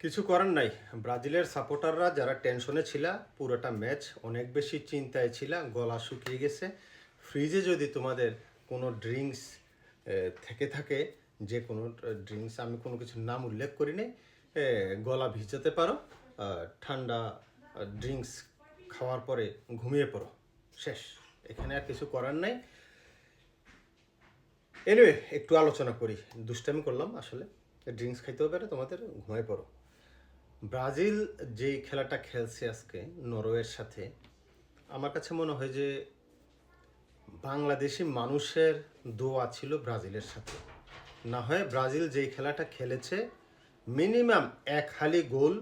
কিছু করার নাই। ব্রাজিলের সাপোর্টাররা যারা টেনশনে ছিল, পুরোটা ম্যাচ অনেক বেশি চিন্তায় ছিল, গলা শুকিয়ে গেছে। ফ্রিজে যদি তোমাদের কোনো ড্রিঙ্কস থেকে থাকে, যে কোনো ড্রিঙ্কস, আমি কোনো কিছুর নাম উল্লেখ করি নাই, গলা ভিজাতে পারো। ঠান্ডা ড্রিঙ্কস খাওয়ার পরে ঘুমিয়ে পড়ো, শেষ। এখানে আর কিছু করার নাই। এনিওয়ে, একটু আলোচনা করি। দুষ্টামি করলাম আসলে। ড্রিঙ্কস খাইতে হবে না, তোমাদের ঘুমিয়ে পড়ো। ব্রাজিল যেই খেলাটা খেলছে আজকে নরওয়ের সাথে, আমার কাছে মনে হয় যে বাংলাদেশি মানুষের দোয়া ছিল ব্রাজিলের সাথে। না হয় ব্রাজিল যেই খেলাটা খেলেছে, মিনিমাম এক হালি গোল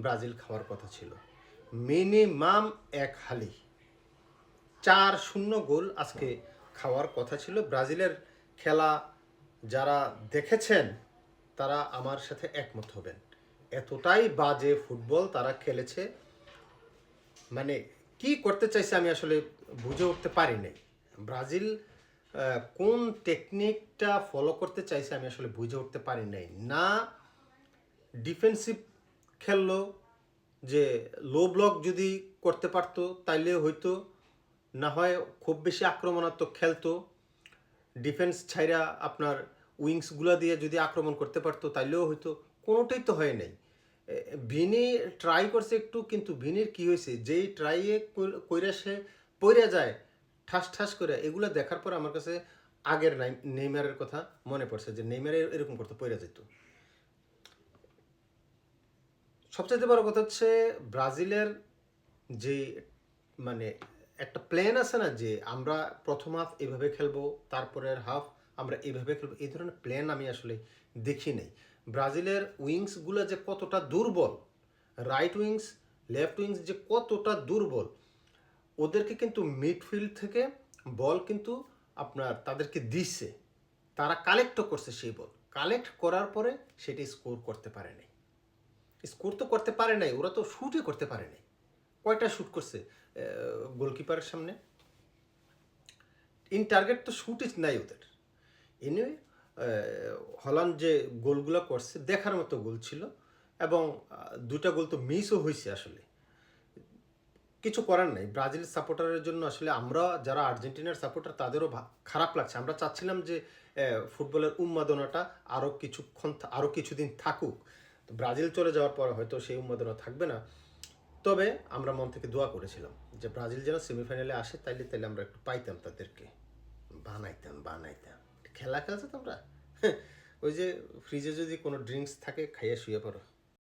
ব্রাজিল খাওয়ার কথা ছিল। মিনিমাম এক হালি 4-0 গোল আজকে খাওয়ার কথা ছিল। ব্রাজিলের খেলা যারা দেখেছেন তারা আমার সাথে একমত হবেন। এতটাই বাজে ফুটবল তারা খেলেছে, মানে কি করতে চাইছে আমি আসলে বুঝে উঠতে পারি নাই। ব্রাজিল কোন টেকনিকটা ফলো করতে চাইছে আমি আসলে বুঝে উঠতে পারি নাই। না ডিফেন্সিভ খেললো, যে লো ব্লক যদি করতে পারতো তাইলে হয়তো, না হয় খুব বেশি আক্রমণাত্মক খেলতো, ডিফেন্স ছাইরা আপনার উইংসগুলো দিয়ে যদি আক্রমণ করতে পারতো তাইলেও হয়তো। কোনোটাই তো হয় নাই। ভিনি ট্রাই করছে একটু, কিন্তু ভিনির কি হয়েছে, যেই ট্রাইয়ে কইরা সে পইরা যায় ঠাস ঠাস করে। এগুলো দেখার পর আমার কাছে আগের নেইমারের কথা মনে পড়ছে, যে নেইমারে এরকম করতে পইরা যেত। সবচেয়ে বড় কথা হচ্ছে ব্রাজিলের যে, মানে একটা প্ল্যান আছে না, যে আমরা প্রথম হাফ এভাবে খেলবো, তারপরের হাফ আমরা এভাবে খেলবো, এই ধরনের প্ল্যান আমি আসলে দেখি নাই। ব্রাজিলের উইংসগুলো যে কতটা দুর্বল, রাইট উইংস, লেফট উইংস যে কতটা দুর্বল, ওদেরকে কিন্তু মিডফিল্ড থেকে বল কিন্তু আপনার তাদেরকে দিচ্ছে, তারা কালেক্টও করছে। সেই বল কালেক্ট করার পরে সেটি স্কোর করতে পারে নাই। স্কোর তো করতে পারে নাই, ওরা তো শ্যুটই করতে পারে নাই। কয়টা শ্যুট করছে গোলকিপারের সামনে? ইন টার্গেট তো শ্যুটই নাই ওদের। এনিওয়ে, হল্যান্ড যে গোলগুলো করছে দেখার মতো গোল ছিল, এবং দুটা গোল তো মিসও হয়েছে আসলে। কিছু করার নাই। ব্রাজিল সাপোর্টারের জন্য আসলে আমরা যারা আর্জেন্টিনার সাপোর্টার তাদেরও খারাপ লাগছে। আমরা চাচ্ছিলাম যে ফুটবলের উন্মাদনাটা আরও কিছুদিন থাকুক। তো ব্রাজিল চলে যাওয়ার পর হয়তো সেই উন্মাদনা থাকবে না। তবে আমরা মন থেকে দোয়া করেছিলাম যে ব্রাজিল যেন সেমিফাইনালে আসে, তাইলে আমরা একটু পাইতাম তাদেরকে, বানাইতাম। খেলা খেলছে তোমরা, ওই যে ফ্রিজে যদি কোনো ড্রিঙ্কস থাকে খাইয়ে শুয়ে পড়ো।